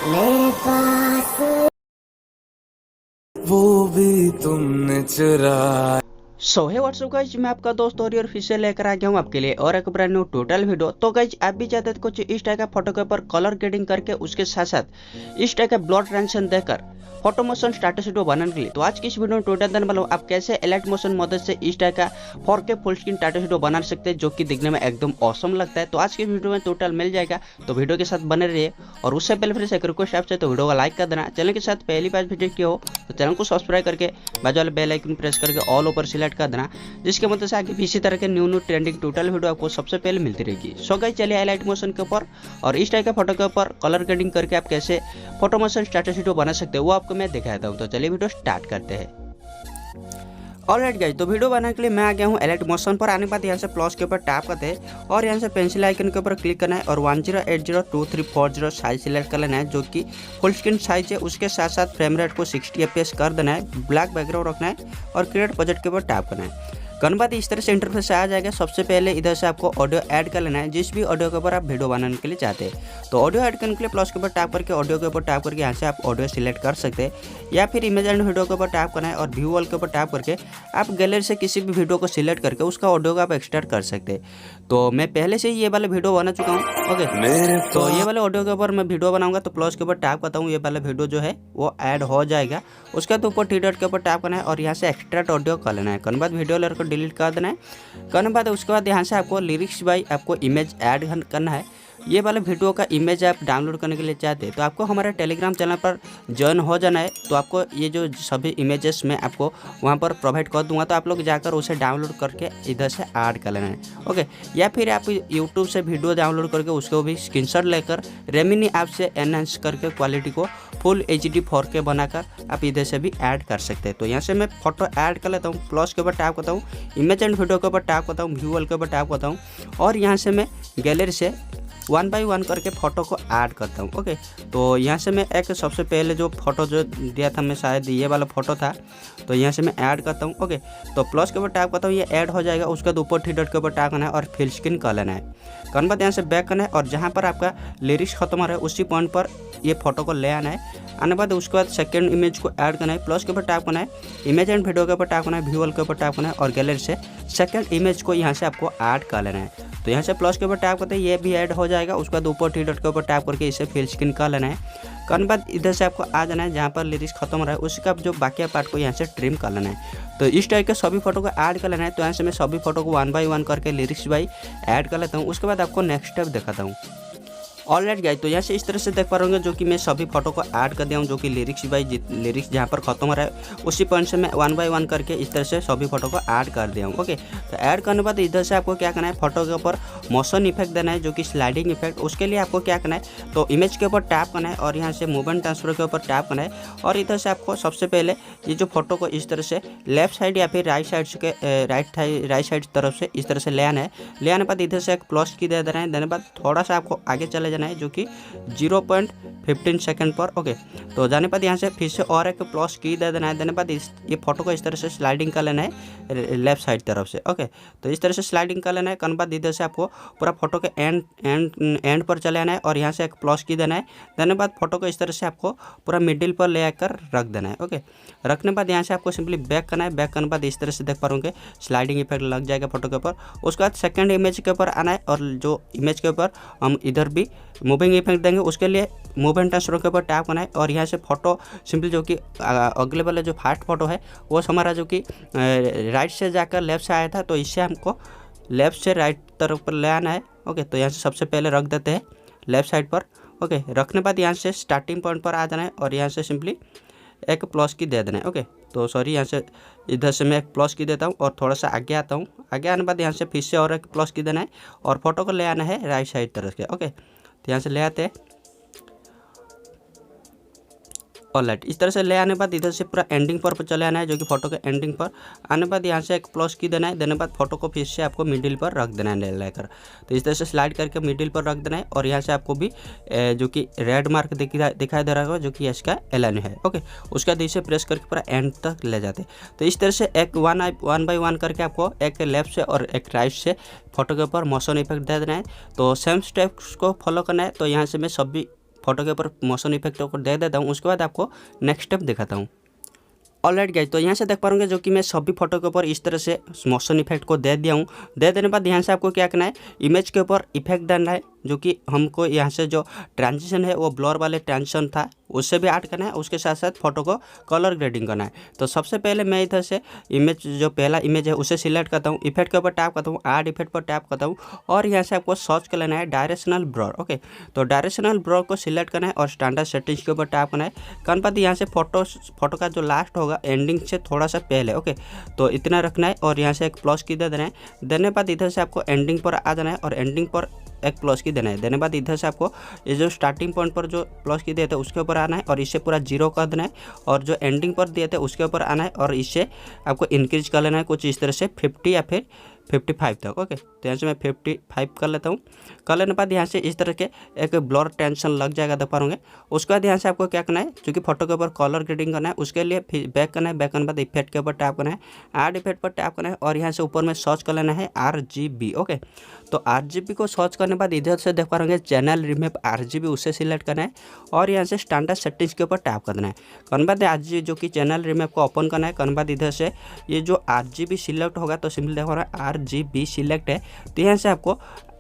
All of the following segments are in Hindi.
मेरे पास वो भी तुमने चुरा। सो हे व्हाट्सअप गाइज, मैं आपका दोस्त और फिर से लेकर आ गया हूँ आपके लिए और एक ब्रांड न्यू टोटल वीडियो। तो गाइज आप भी चाहते थे कुछ इस टाइप का फोटो के ऊपर कलर ग्रेडिंग करके उसके साथ साथ इस टाइप का ब्लड ट्रांजिशन देकर फोटो मोशन स्टेटस वीडियो बनाने के लिए, तो आज की इस वीडियो में टोटल देने वाला हूँ आप कैसे एलाइट मोशन मदद से इस टाइप का 4K full screen status video बना सकते हैं जो कि दिखने में एकदम ऑसम लगता है। तो आज की वीडियो में टोटल मिल जाएगा, तो वीडियो के साथ बने रहिए। और उससे पहले फिर से एक रिक्वेस्ट आपसे, तो वीडियो को लाइक कर देना। चैनल के साथ पहली बार विजिट किया हो तो चैनल को सब्सक्राइब करके बाजू वाले बेल आइकन प्रेस करके ऑल ओवर सिलेक्ट कर देना, जिसके मदद से आगे भी इसी तरह के न्यू ट्रेंडिंग टोटल वीडियो आपको सबसे पहले मिलती रहेगी। सो गाइस चलिए हाईलाइट मोशन के ऊपर और इस टाइप का फोटो के ऊपर कलर ग्रेडिंग करके आप कैसे फोटो मोशन स्टेटस वीडियो बना सकते हो वो आपको मैं दिखाता हूँ। तो चलिए वीडियो स्टार्ट करते हैं। ऑलराइट गाइस, तो वीडियो बनाने के लिए मैं आ गया हूँ एलाइट मोशन पर। आने के बाद यहाँ से प्लस के ऊपर टैप करते हैं और यहाँ से पेंसिल आइकन के ऊपर क्लिक करना है और 1080x2340 साइज सिलेक्ट कर लेना है जो कि फुल स्क्रीन साइज है। उसके साथ साथ फ्रेम रेट को 60 FPS कर देना है, ब्लैक बैकग्राउंड रखना है और क्रिएट प्रोजेक्ट के ऊपर टैप करना है। करने बाद इस तरह से इंटरफेस आ जाएगा। सबसे पहले इधर से आपको ऑडियो ऐड कर लेना है, जिस भी ऑडियो के ऊपर आप वीडियो बनाने के लिए चाहते हैं। तो ऑडियो ऐड करने के लिए प्लस के ऊपर टैप करके ऑडियो के ऊपर टैप करके यहाँ से आप ऑडियो सिलेक्ट कर सकते हैं, या फिर इमेज एंड वीडियो के ऊपर टैप करना है और व्यू ऑल के ऊपर टैप करके आप गैलरी से किसी भी वीडियो को सिलेक्ट करके उसका ऑडियो को आप एक्सट्रैक्ट कर सकते हैं। तो मैं पहले से ही ये वाला वीडियो बना चुका हूँ। ओके, तो ये वाले ऑडियो के ऊपर मैं वीडियो बनाऊंगा, तो प्लस के ऊपर टैप करता हूँ, ये वाला वीडियो जो है वो ऐड हो जाएगा। उसके बाद ऊपर थ्री डॉट के ऊपर टैप करना है और यहाँ से एक्सट्रैक्ट ऑडियो कर लेना है। करने बाद वीडियो लेयर को डिलीट कर देना है। करने बाद उसके बाद यहाँ से आपको लिरिक्स बाय आपको इमेज ऐड करना है। ये वाले वीडियो का इमेज आप डाउनलोड करने के लिए चाहते हैं तो आपको हमारे टेलीग्राम चैनल पर ज्वाइन हो जाना है। तो आपको ये जो सभी इमेजेस मैं आपको वहाँ पर प्रोवाइड कर दूंगा, तो आप लोग जाकर उसे डाउनलोड करके इधर से ऐड कर लेना है। ओके, या फिर आप यूट्यूब से वीडियो डाउनलोड करके उसको भी स्क्रीनशॉट लेकर रेमिनी ऐप से एनहांस करके क्वालिटी को फुल HD 4K बनाकर आप इधर से भी ऐड कर सकते हैं। तो यहाँ से मैं फोटो ऐड कर लेता हूँ, प्लस के ऊपर टैप करता हूँ, इमेज एंड वीडियो के ऊपर टैप करता हूँ, व्यू ऑल के ऊपर टैप करता हूँ और यहाँ से मैं गैलरी से 1 बाय 1 करके फ़ोटो को ऐड करता हूँ। ओके, तो यहाँ से मैं एक सबसे पहले जो फ़ोटो जो दिया था मैं शायद ये वाला फ़ोटो था, तो यहाँ से मैं ऐड करता हूँ। ओके, तो प्लस के ऊपर टैप करता हूँ, ये ऐड हो जाएगा। उसके बाद ऊपर थ्री डॉट के ऊपर टैप करना है और फिल स्क्रीन कर लेना है। करने बाद यहाँ से बैक करना है और जहाँ पर आपका लिरिक्स खत्म हो रहा है उसी पॉइंट पर ये फोटो को ले आना है। आने बाद उसके बाद सेकंड इमेज को ऐड करना है, प्लस के ऊपर टैप करना है, इमेज एंड वीडियो के ऊपर टैप करना है, व्यू ऑल के ऊपर टैप करना है और गैलरी से सेकंड इमेज को यहाँ से आपको ऐड कर लेना है। तो यहाँ से प्लस के ऊपर टैप करते हैं, ये भी ऐड हो जाएगा। उसके बाद ऊपर थ्री डॉट के ऊपर टैप करके इसे फिल स्क्रीन कर लेना है। करने बाद इधर से आपको आ जाना है जहाँ पर लिरिक्स खत्म हो रहा है उसका जो बाकी पार्ट को यहाँ से ट्रिम कर लेना है। तो इस टाइप के सभी फोटो को ऐड कर लेना है। तो यहाँ से मैं सभी फोटो को 1 बाय 1 करके लिरिक्स बाई ऐड कर लेता हूँ। उसके बाद आपको नेक्स्ट स्टेप दिखाता हूँ। ऑलराइट गाइस, तो यहाँ से इस तरह से देख पा रहे होंगे जो कि मैं सभी फोटो को ऐड कर दिया हूँ, जो कि लिरिक्स जहाँ पर खत्म हो रहा है उसी पॉइंट से मैं 1 बाय 1 करके इस तरह से सभी फोटो को ऐड कर दिया हूँ। ओके, तो ऐड करने के बाद इधर से आपको क्या करना है, फोटो के ऊपर मोशन इफेक्ट देना है जो कि स्लाइडिंग इफेक्ट। उसके लिए आपको क्या करना है, तो इमेज के ऊपर टैप करना है और यहाँ से मूवमेंट ट्रांसफर के ऊपर टैप करना है और इधर से आपको सबसे पहले ये जो फोटो को इस तरह से लेफ्ट साइड या फिर राइट साइड तरफ से इस तरह से ले आना है। ले आने के बाद इधर से एक प्लस की दे देना है। देने बाद थोड़ा सा आपको आगे चले जाना है जो कि 0.15 सेकंड पर। ओके, तो जाने बाद यहाँ से फिर से और एक प्लस की दे देना है। देने बाद ये फोटो को इस तरह से स्लाइडिंग कर लेना है लेफ्ट साइड तरफ से। ओके, तो इस तरह से स्लाइडिंग कर लेना है। करने बाद इधर से आपको पूरा फोटो के एंड पर चले आना है और यहाँ से एक प्लस की देना है। देने बाद फोटो को इस तरह से आपको पूरा मिडिल पर ले आकर रख देना है। ओके, रखने बाद यहाँ से आपको सिंपली बैक करना है। बैक करने बाद इस तरह से देख पा रहे होंगे स्लाइडिंग इफेक्ट लग जाएगा फोटो के ऊपर। उसके बाद सेकंड इमेज के ऊपर आना है और जो इमेज के ऊपर हम इधर भी मूविंग इफेक्ट देंगे। उसके लिए मूवमेंट ट्रांसफर के ऊपर टैप करना है और यहाँ से फोटो सिंपली जो कि अगले वाले जो फर्स्ट फोटो है वो हमारा जो कि राइट से जाकर लेफ्ट से आया था, तो इससे हमको लेफ्ट से राइट तरफ पर ले आना है। ओके, तो यहाँ से सबसे पहले रख देते हैं लेफ्ट साइड पर। ओके, रखने बाद यहाँ से स्टार्टिंग पॉइंट पर आ जाना है और यहाँ से सिंपली एक प्लस की दे देना है। ओके, तो सॉरी यहाँ से इधर से मैं एक प्लस की देता हूँ और थोड़ा सा आगे आता हूँ। आगे आने बाद यहाँ से फिर से और एक प्लस की देना है और फोटो को ले आना है राइट साइड तरफ के। ओके, तो यहाँ से ले आते हैं। ऑलराइट, इस तरह से ले आने बाद इधर से पूरा एंडिंग पर चले आना है, जो कि फोटो के एंडिंग पर आने बाद यहाँ से एक प्लस की देना है। देने बाद फोटो को फिर से आपको मिडिल पर रख देना है लेकर। तो इस तरह से स्लाइड करके मिडिल पर रख देना है और यहाँ से आपको भी जो कि रेड मार्क दिखाई दे रहा होगा, जो कि इसका एलाइन है। ओके, उसका बाद इसे प्रेस करके पूरा एंड तक ले जाते। तो इस तरह से एक वन बाई वन करके आपको एक लेफ्ट से और एक राइट से फोटो के ऊपर मोशन इफेक्ट दे देना है। तो सेम स्टेप्स को फॉलो करना है। तो यहाँ से मैं सभी फोटो के ऊपर मोशन इफेक्ट को दे देता हूँ, उसके बाद आपको नेक्स्ट स्टेप दिखाता हूँ। ऑलराइट गाइस, तो यहाँ से देख पाओगे जो कि मैं सभी फोटो के ऊपर इस तरह से मोशन इफेक्ट को दे दिया हूँ। दे देने बाद यहाँ से आपको क्या करना है, इमेज के ऊपर इफेक्ट डालना है, जो कि हमको यहाँ से जो ट्रांजिशन है वो ब्लर वाले ट्रांजिशन था उससे भी ऐड करना है। उसके साथ साथ फोटो को कलर ग्रेडिंग करना है। तो सबसे पहले मैं इधर से इमेज जो पहला इमेज है उसे सिलेक्ट करता हूँ, इफेक्ट के ऊपर टैप करता हूँ, ऐड इफेक्ट पर टैप करता हूँ और यहाँ से आपको सर्च कर लेना है डायरेक्शनल ब्लर। ओके, तो डायरेक्शनल ब्लर को सिलेक्ट करना है और स्टैंडर्ड सेटिंग्स के ऊपर टैप करना है। करने बाद यहाँ से फोटो का जो लास्ट होगा एंडिंग से थोड़ा सा पहले, ओके, तो इतना रखना है और यहाँ से एक प्लस की दे देना है। देने बाद इधर से आपको एंडिंग पर आ जाना है और एंडिंग पर एक प्लस की देना है। देने बाद इधर से आपको ये जो स्टार्टिंग पॉइंट पर जो प्लस की दिए थे उसके ऊपर आना है और इसे पूरा 0 कर देना है और जो एंडिंग पर दिए थे उसके ऊपर आना है और इसे आपको इंक्रीज कर लेना है कुछ इस तरह से 50 या फिर 55 तक। ओके, तो यहाँ से मैं 55 कर लेता हूँ। कर लेने बाद यहाँ से इस तरह के एक ब्लर टेंशन लग जाएगा, देख पाओगे। उसके बाद यहाँ से आपको क्या करना है, क्योंकि फोटो के ऊपर कलर ग्रेडिंग करना है, उसके लिए फिर बैक करना है। बैक करने बाद इफेक्ट के ऊपर टैप करना है, ऐड इफेक्ट पर टैप करना है और यहाँ से ऊपर में सर्च कर लेना है RGB। ओके, तो RGB को सर्च करने बाद इधर से देख पाओगे चैनल रिमेप RGB, उसे सिलेक्ट करना है और यहाँ से स्टैंडर्ड सेटिंग्स के ऊपर टैप करना है। करने बाद RGB जो कि चैनल रिमेप को ओपन करना है। करने बाद इधर से ये जो RGB सिलेक्ट होगा तो सिंपल देखो RGB सिलेक्ट है, तो यहाँ से आपको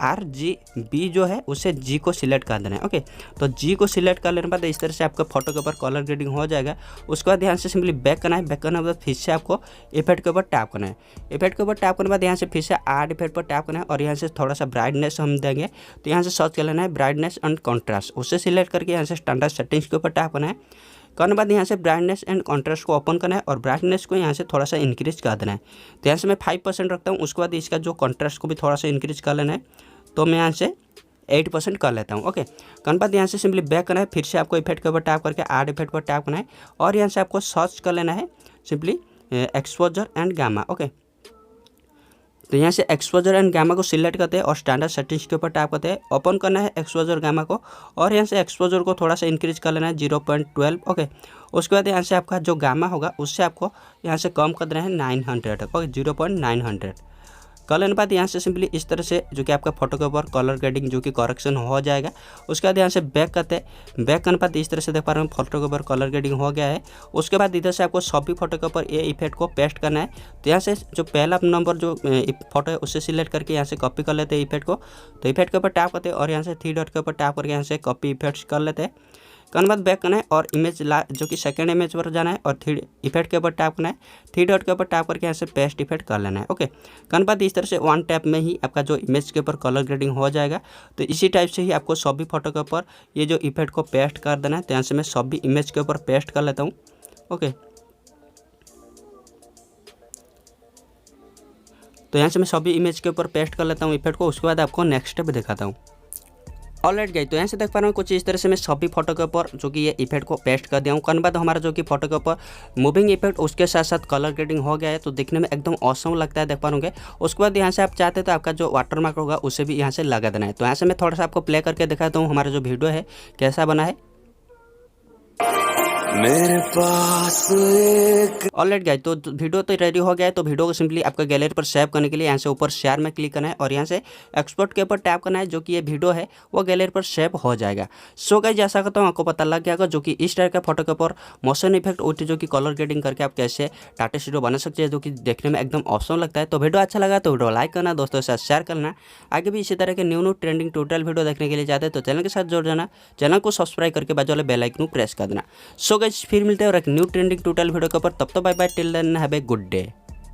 RGB जो है उसे G को सिलेक्ट कर देना है। ओके, तो G को सिलेक्ट कर लेने बाद इस तरह से आपका फोटो के ऊपर कलर ग्रेडिंग हो जाएगा। उसके बाद यहाँ से सिंपली बैक करना है। बैक करने के बाद फिर से आपको इफेक्ट के ऊपर टैप करना है। इफेक्ट के ऊपर टैप करने के बाद यहाँ से फिर से ऐड इफेक्ट पर टैप करना है और यहाँ से थोड़ा सा ब्राइटनेस हम देंगे। तो यहाँ से सर्च कर लेना है ब्राइटनेस एंड कॉन्ट्रास्ट, उसे सिलेक्ट करके यहाँ से स्टैंडर्ड सेटिंग्स के ऊपर टैप करना है। करने बाद यहाँ से ब्राइटनेस एंड कॉन्ट्रास्ट को ओपन करना है और ब्राइटनेस को यहाँ से थोड़ा सा इंक्रीज कर देना है। तो यहाँ से मैं 5% रखता हूँ। उसके बाद इसका जो कॉन्ट्रास्ट को भी थोड़ा सा इंक्रीज कर लेना है, तो मैं यहाँ से 8% कर लेता हूँ। ओके, करने बाद यहाँ से सिंपली बैक करना है। फिर से आपको इफेक्ट के ऊपर टैप करके ऐड इफेक्ट पर टैप करना है और यहाँ से आपको सर्च कर लेना है simply exposure and gamma. Okay, तो यहाँ से एक्सपोजर एंड गामा को सिलेक्ट करते हैं और स्टैंडर्ड सेटिंग्स के ऊपर टैप करते हैं। ओपन करना है एक्सपोजर गामा को और यहाँ से एक्सपोजर को थोड़ा सा इंक्रीज कर लेना है 0.12। ओके, उसके बाद यहाँ से आपका जो गामा होगा उससे आपको यहाँ से कम कर देना है 900 तक। ओके, 0.900 कर लेने बाद यहाँ से सिंपली इस तरह से जो कि आपका फोटो के ऊपर कलर ग्रेडिंग जो कि करेक्शन हो जाएगा। उसके बाद यहाँ से बैक करते हैं। बैक करने बाद इस तरह से देख पा रहे हैं फोटो के ऊपर कलर ग्रेडिंग हो गया है। उसके बाद इधर से आपको सभी फोटो के ऊपर ये इफेक्ट को पेस्ट करना है। तो यहाँ से जो पहला नंबर जो फोटो है उसे सिलेक्ट करके यहाँ से कॉपी कर लेते हैं इफेक्ट को। तो इफेक्ट के ऊपर टैप करते हैं और यहाँ से 3 डॉट के ऊपर टैप करके यहाँ से कॉपी इफेक्ट्स कर लेते हैं। करने बाद बैक करना है और इमेज जो कि सेकंड इमेज पर जाना है और 3 इफेक्ट के ऊपर टैप करना है। 3 डॉट के ऊपर टैप करके यहाँ से पेस्ट इफेक्ट कर लेना है। ओके, करने बाद इस तरह से 1 टैप में ही आपका जो इमेज के ऊपर कलर ग्रेडिंग हो जाएगा। तो इसी टाइप से ही आपको सभी फोटो के ऊपर ये जो इफेक्ट को पेस्ट कर देना है। तो यहाँ से मैं सभी इमेज के ऊपर पेस्ट कर लेता हूँ। ओके, तो यहाँ से मैं सभी इमेज के ऊपर पेस्ट कर लेता हूँ इफेक्ट को। उसके बाद आपको नेक्स्ट स्टेप दिखाता हूँ। ऑलराइट गाइस, तो यहाँ से देख पा रहे हो कुछ इस तरह से मैं सभी फोटो के ऊपर जो कि ये इफेक्ट को पेस्ट कर दिया हूँ। करने बाद हमारा जो कि फोटो के ऊपर मूविंग इफेक्ट उसके साथ साथ कलर ग्रेडिंग हो गया है, तो दिखने में एकदम ऑसम लगता है, देख पा रहे। उसके बाद यहाँ से आप चाहते तो आपका जो वाटरमार्क होगा उसे भी यहाँ से लगा देना है। तो यहाँ से मैं थोड़ा सा आपको प्ले करके दिखाता हूँ हमारा जो वीडियो है कैसा बना है। मेरे पास एक ऑलराइट गाइस, तो वीडियो तो रेडी हो गया है। तो वीडियो को सिंपली आपका गैलरी पर सेव करने के लिए यहाँ से ऊपर शेयर में क्लिक करना है और यहाँ से एक्सपोर्ट के ऊपर टैप करना है, जो कि ये वीडियो है वो गैलरी पर सेव हो जाएगा। सो गाइस, जैसा करता हूँ आपको पता लग गया होगा जो कि इस टाइप का फोटो के ऊपर मोशन इफेक्ट और जो कि कलर ग्रेडिंग करके आप कैसे टाटा स्टूडियो बना सकते हैं, जो कि देखने में एकदम ऑसम लगता है। तो वीडियो अच्छा लगा तो वीडियो लाइक करना, दोस्तों के साथ शेयर करना। आगे भी इसी तरह के न्यू ट्रेंडिंग ट्यूटोरियल वीडियो देखने के लिए चाहते हैं तो चैनल के साथ जुड़ जाना। चैनल को सब्सक्राइब करके बाजू वाले बेल आइकन को प्रेस कर देना। सो गाइस, फिर मिलते हैं और एक न्यू ट्रेंडिंग ट्यूटोरियल वीडियो के ऊपर। तब तो bye bye, till then have a good day.